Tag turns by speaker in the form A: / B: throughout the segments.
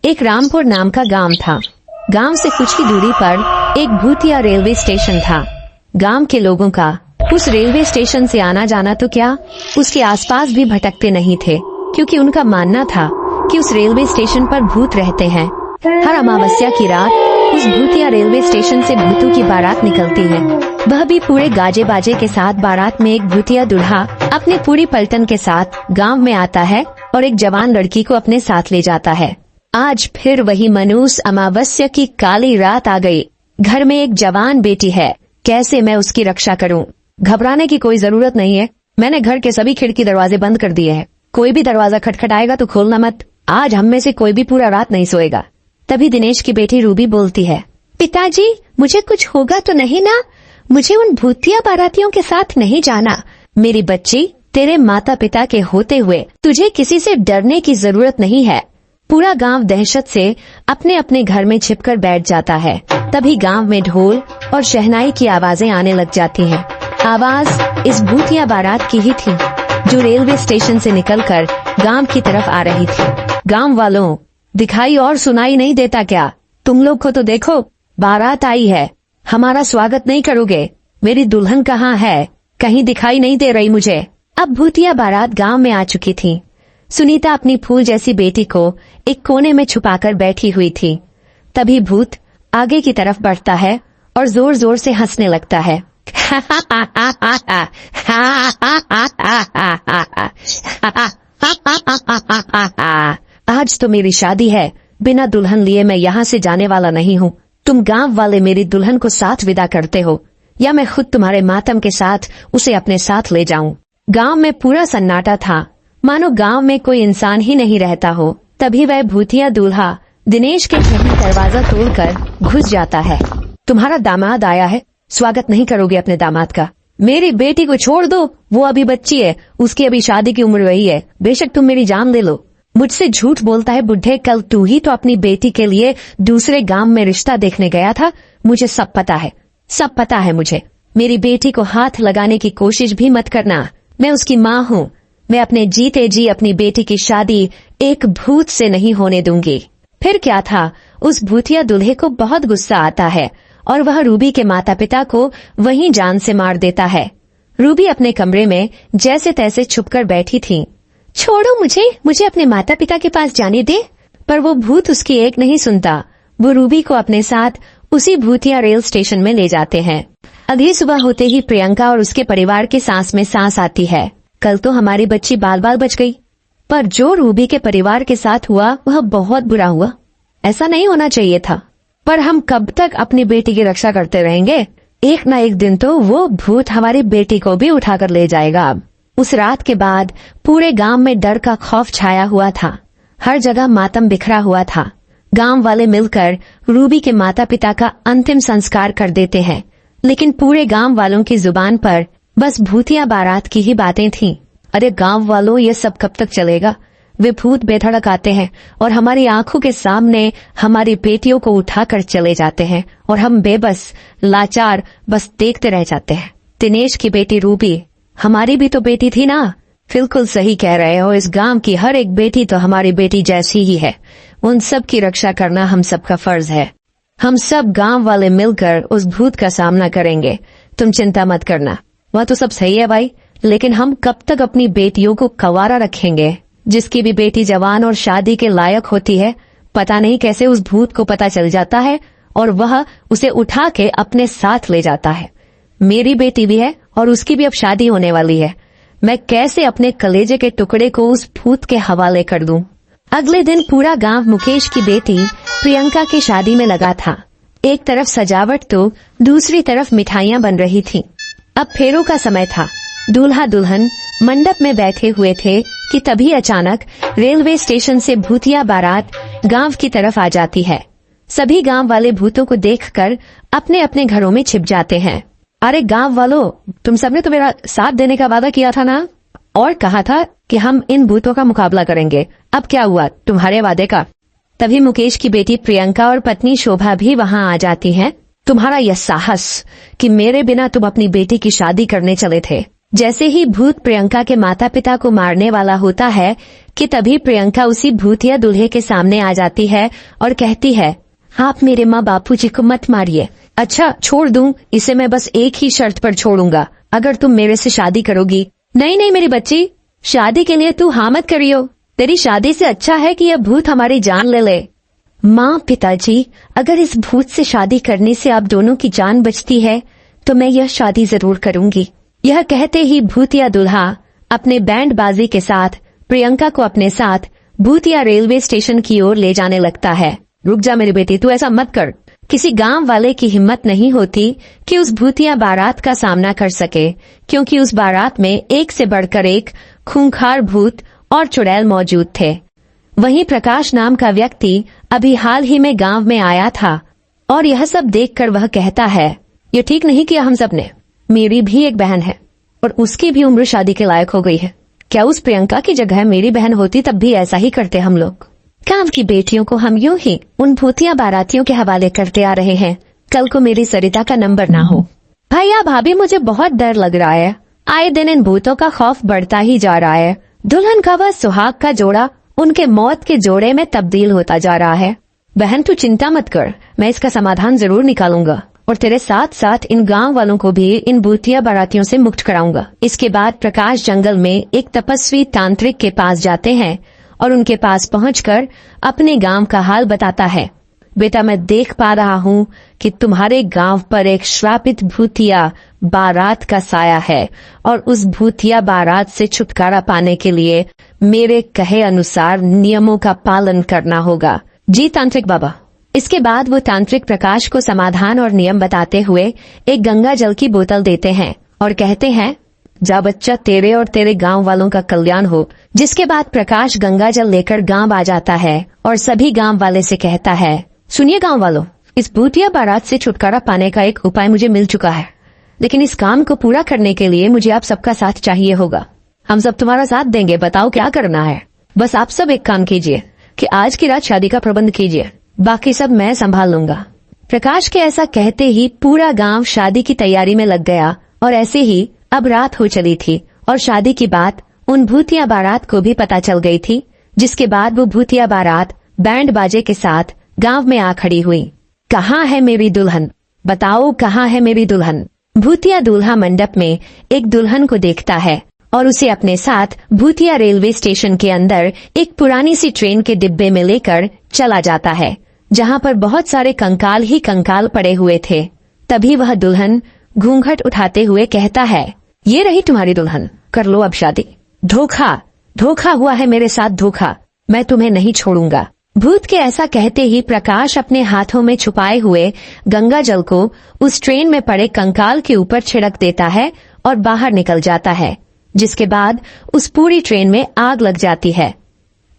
A: एक रामपुर नाम का गांव था। गांव से कुछ ही दूरी पर एक भूतिया रेलवे स्टेशन था। गांव के लोगों का उस रेलवे स्टेशन से आना जाना तो क्या, उसके आसपास भी भटकते नहीं थे, क्योंकि उनका मानना था कि उस रेलवे स्टेशन पर भूत रहते हैं। हर अमावस्या की रात उस भूतिया रेलवे स्टेशन से भूतों की बारात निकलती है। वह भी पूरे गाजे बाजे के साथ। बारात में एक भूतिया दूल्हा अपनी पूरी पलटन के साथ गांव में आता है और एक जवान लड़की को अपने साथ ले जाता है। आज फिर वही मनुष्य अमावस्या की काली रात आ गई। घर में एक जवान बेटी है, कैसे मैं उसकी रक्षा करूं? घबराने की कोई जरूरत नहीं है, मैंने घर के सभी खिड़की दरवाजे बंद कर दिए हैं। कोई भी दरवाजा खटखटाएगा तो खोलना मत, आज हम में से कोई भी पूरा रात नहीं सोएगा। तभी दिनेश की बेटी रूबी बोलती है, पिताजी मुझे कुछ होगा तो नहीं ना? मुझे उन भूतिया बारातियों के साथ नहीं जाना। मेरी बच्ची, तेरे माता पिता के होते हुए तुझे किसी से डरने की जरूरत नहीं है। पूरा गांव दहशत से अपने अपने घर में छिपकर बैठ जाता है। तभी गांव में ढोल और शहनाई की आवाजें आने लग जाती हैं। आवाज इस भूतिया बारात की ही थी, जो रेलवे स्टेशन से निकलकर गांव की तरफ आ रही थी। गांव वालों, दिखाई और सुनाई नहीं देता क्या? तुम लोग को तो देखो, बारात आई है, हमारा स्वागत नहीं करोगे? मेरी दुल्हन कहाँ है? कहीं दिखाई नहीं दे रही मुझे। अब भूतिया बारात गांव में आ चुकी थी। सुनीता अपनी फूल जैसी बेटी को एक कोने में छुपाकर बैठी हुई थी। तभी भूत आगे की तरफ बढ़ता है और जोर जोर से हंसने लगता है। आज तो मेरी शादी है, बिना दुल्हन लिए मैं यहाँ से जाने वाला नहीं हूँ। तुम गांव वाले मेरी दुल्हन को साथ विदा करते हो, या मैं खुद तुम्हारे मातम के साथ उसे अपने साथ ले जाऊं। गांव में पूरा सन्नाटा था, मानो गांव में कोई इंसान ही नहीं रहता हो। तभी वह भूतिया दूल्हा दिनेश के घर में दरवाजा तोड़कर घुस जाता है। तुम्हारा दामाद आया है, स्वागत नहीं करोगे अपने दामाद का? मेरी बेटी को छोड़ दो, वो अभी बच्ची है, उसकी अभी शादी की उम्र वही है। बेशक तुम मेरी जान ले लो। मुझसे झूठ बोलता है बुढ़े, कल तू ही तो अपनी बेटी के लिए दूसरे गांव में रिश्ता देखने गया था। मुझे सब पता है, सब पता है मुझे। मेरी बेटी को हाथ लगाने की कोशिश भी मत करना, मैं उसकी माँ हूँ। मैं अपने जीते जी अपनी बेटी की शादी एक भूत से नहीं होने दूंगी। फिर क्या था, उस भूतिया दूल्हे को बहुत गुस्सा आता है और वह रूबी के माता पिता को वहीं जान से मार देता है। रूबी अपने कमरे में जैसे तैसे छुपकर बैठी थी। छोड़ो मुझे अपने माता पिता के पास जाने दे। पर वो भूत उसकी एक नहीं सुनता। वो रूबी को अपने साथ उसी भूतिया रेल स्टेशन में ले जाते हैं। अगली सुबह होते ही प्रियंका और उसके परिवार के सांस में सांस आती है। कल तो हमारी बच्ची बाल बाल बच गई, पर जो रूबी के परिवार के साथ हुआ वह बहुत बुरा हुआ। ऐसा नहीं होना चाहिए था। पर हम कब तक अपनी बेटी की रक्षा करते रहेंगे? एक न एक दिन तो वो भूत हमारी बेटी को भी उठाकर ले जाएगा। उस रात के बाद पूरे गांव में डर का खौफ छाया हुआ था। हर जगह मातम बिखरा हुआ था। गांव वाले मिलकर रूबी के माता पिता का अंतिम संस्कार कर देते हैं, लेकिन पूरे गांव वालों की जुबान पर बस भूतिया बारात की ही बातें थीं। अरे गांव वालों, ये सब कब तक चलेगा? वे भूत बेधड़क आते हैं और हमारी आंखों के सामने हमारी बेटियों को उठाकर चले जाते हैं और हम बेबस लाचार बस देखते रह जाते हैं। दिनेश की बेटी रूबी हमारी भी तो बेटी थी ना? बिल्कुल सही कह रहे हो, इस गांव की हर एक बेटी तो हमारी बेटी जैसी ही है। उन सब की रक्षा करना हम सबका फर्ज है। हम सब गांव वाले मिलकर उस भूत का सामना करेंगे, तुम चिंता मत करना। वह तो सब सही है भाई, लेकिन हम कब तक अपनी बेटियों को कंवारा रखेंगे? जिसकी भी बेटी जवान और शादी के लायक होती है, पता नहीं कैसे उस भूत को पता चल जाता है और वह उसे उठा के अपने साथ ले जाता है। मेरी बेटी भी है और उसकी भी अब शादी होने वाली है। मैं कैसे अपने कलेजे के टुकड़े को उस भूत के हवाले कर दूं? अगले दिन पूरा गांव मुकेश की बेटी प्रियंका की शादी में लगा था। एक तरफ सजावट तो दूसरी तरफ मिठाइयाँ बन रही थीं। अब फेरों का समय था। दूल्हा दुल्हन मंडप में बैठे हुए थे कि तभी अचानक रेलवे स्टेशन से भूतिया बारात गांव की तरफ आ जाती है। सभी गांव वाले भूतों को देखकर अपने अपने घरों में छिप जाते हैं। अरे गांव वालों, तुम सबने तो मेरा साथ देने का वादा किया था ना, और कहा था कि हम इन भूतों का मुकाबला करेंगे। अब क्या हुआ तुम्हारे वादे का? तभी मुकेश की बेटी प्रियंका और पत्नी शोभा भी वहाँ आ जाती हैं। तुम्हारा यह साहस कि मेरे बिना तुम अपनी बेटी की शादी करने चले थे, जैसे ही भूत प्रियंका के माता पिता को मारने वाला होता है कि तभी प्रियंका उसी भूतिया दूल्हे के सामने आ जाती है और कहती है, आप मेरे माँ बापूजी को मत मारिए। अच्छा छोड़ दूं, इसे मैं बस एक ही शर्त पर छोड़ूंगा, अगर तुम मेरे से शादी करोगी। नहीं नहीं मेरी बच्ची, शादी के लिए तू हाँ मत करियो, तेरी शादी से अच्छा है कि यह भूत हमारी जान ले ले। माँ पिताजी, अगर इस भूत से शादी करने से आप दोनों की जान बचती है तो मैं यह शादी जरूर करूंगी। यह कहते ही भूतिया दूल्हा अपने बैंड बाजी के साथ प्रियंका को अपने साथ भूतिया रेलवे स्टेशन की ओर ले जाने लगता है। रुक जा मेरी बेटी, तू ऐसा मत कर। किसी गांव वाले की हिम्मत नहीं होती कि उस भूतिया बारात का सामना कर सके, क्योंकि उस बारात में एक से बढ़कर एक खूंखार भूत और चुड़ैल मौजूद थे। वहीं प्रकाश नाम का व्यक्ति अभी हाल ही में गांव में आया था और यह सब देखकर वह कहता है, ये ठीक नहीं किया हम सब ने। मेरी भी एक बहन है और उसकी भी उम्र शादी के लायक हो गई है। क्या उस प्रियंका की जगह मेरी बहन होती तब भी ऐसा ही करते हम लोग। गांव की बेटियों को हम यूं ही उन भूतिया बारातियों के हवाले करते आ रहे हैं, कल को मेरी सरिता का नंबर ना हो। भैया भाभी, मुझे बहुत डर लग रहा है। आए दिन इन भूतों का खौफ बढ़ता ही जा रहा है। दुल्हन का वह सुहाग का जोड़ा उनके मौत के जोड़े में तब्दील होता जा रहा है। बहन तू चिंता मत कर, मैं इसका समाधान जरूर निकालूंगा और तेरे साथ साथ इन गांव वालों को भी इन भूतिया बारातियों से मुक्त कराऊंगा। इसके बाद प्रकाश जंगल में एक तपस्वी तांत्रिक के पास जाते हैं और उनके पास पहुंचकर अपने गांव का हाल बताता है। बेटा, मैं देख पा रहा हूँ कि तुम्हारे गांव पर एक श्रापित भूतिया बारात का साया है और उस भूतिया बारात से छुटकारा पाने के लिए मेरे कहे अनुसार नियमों का पालन करना होगा। जी तांत्रिक बाबा। इसके बाद वो तांत्रिक प्रकाश को समाधान और नियम बताते हुए एक गंगा जल की बोतल देते हैं और कहते हैं, जा बच्चा, तेरे और तेरे गांव वालों का कल्याण हो। जिसके बाद प्रकाश गंगा जल लेकर गांव आ जाता है और सभी गांव वाले से कहता है, सुनिए गांव वालों, इस भूतिया बारात से छुटकारा पाने का एक उपाय मुझे मिल चुका है, लेकिन इस काम को पूरा करने के लिए मुझे आप सबका साथ चाहिए होगा। हम सब तुम्हारा साथ देंगे, बताओ क्या करना है। बस आप सब एक काम कीजिए कि आज की रात शादी का प्रबंध कीजिए, बाकी सब मैं संभाल लूंगा। प्रकाश के ऐसा कहते ही पूरा गांव शादी की तैयारी में लग गया और ऐसे ही अब रात हो चली थी और शादी की बात उन भूतिया बारात को भी पता चल गई थी। जिसके बाद वो भूतिया बारात बैंड बाजे के साथ गांव में आ खड़ी हुई। कहाँ है मेरी दुल्हन, बताओ कहाँ है मेरी दुल्हन। भूतिया दूल्हा मंडप में एक दुल्हन को देखता है और उसे अपने साथ भूतिया रेलवे स्टेशन के अंदर एक पुरानी सी ट्रेन के डिब्बे में लेकर चला जाता है, जहाँ पर बहुत सारे कंकाल ही कंकाल पड़े हुए थे। तभी वह दुल्हन घूंघट उठाते हुए कहता है, ये रही तुम्हारी दुल्हन, कर लो अब शादी। धोखा हुआ है मेरे साथ, धोखा, मैं तुम्हें नहीं छोड़ूंगा। भूत के ऐसा कहते ही प्रकाश अपने हाथों में छुपाए हुए गंगा जल को उस ट्रेन में पड़े कंकाल के ऊपर छिड़क देता है और बाहर निकल जाता है। जिसके बाद उस पूरी ट्रेन में आग लग जाती है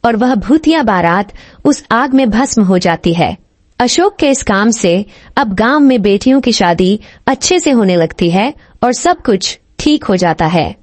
A: और वह भूतिया बारात उस आग में भस्म हो जाती है। अशोक के इस काम से अब गांव में बेटियों की शादी अच्छे से होने लगती है और सब कुछ ठीक हो जाता है।